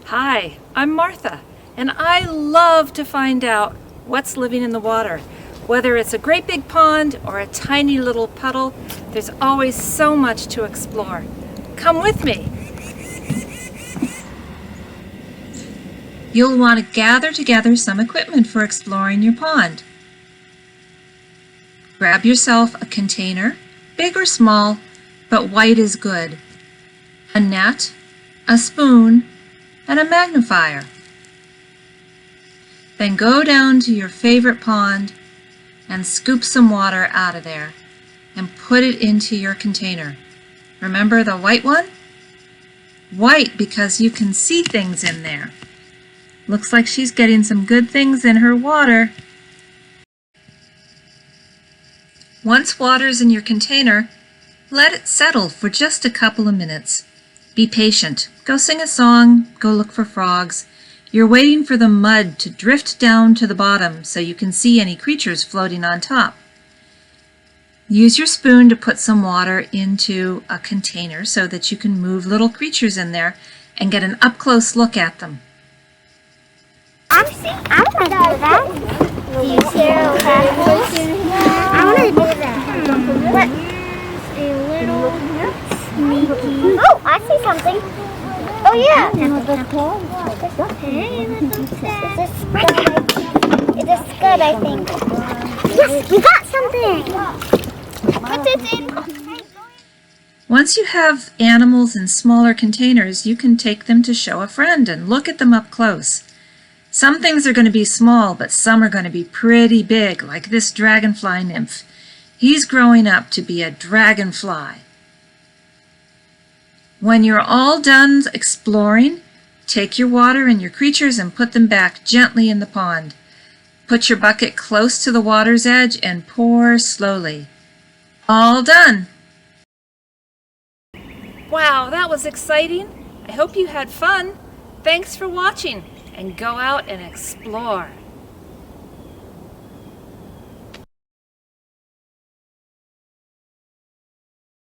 Hi, I'm Martha, and I love to find out what's living in the water. Whether it's a great big pond or a tiny little puddle, there's always so much to explore. Come with me. You'll want to gather together some equipment for exploring your pond. Grab yourself a container, big or small, but white is good, a net, a spoon, and a magnifier. Then go down to your favorite pond and scoop some water out of there and put it into your container. Remember the white one? White because you can see things in there. Looks like she's getting some good things in her water. Once water's in your container, let it settle for just a couple of minutes. Be patient. Go sing a song, go look for frogs. You're waiting for the mud to drift down to the bottom so you can see any creatures floating on top. Use your spoon to put some water into a container so that you can move little creatures in there and get an up-close look at them. I want to do that. Do you see our tadpoles? I want to do that. What? A little sneaky. Oh, I see something. Oh yeah. Hey, look at that. Is this good, I think? Yes, we got something. Put this in. Once you have animals in smaller containers, you can take them to show a friend and look at them up close. Some things are going to be small, but some are going to be pretty big, like this dragonfly nymph. He's growing up to be a dragonfly. When you're all done exploring, take your water and your creatures and put them back gently in the pond. Put your bucket close to the water's edge and pour slowly. All done! Wow, that was exciting. I hope you had fun. Thanks for watching, and go out and explore.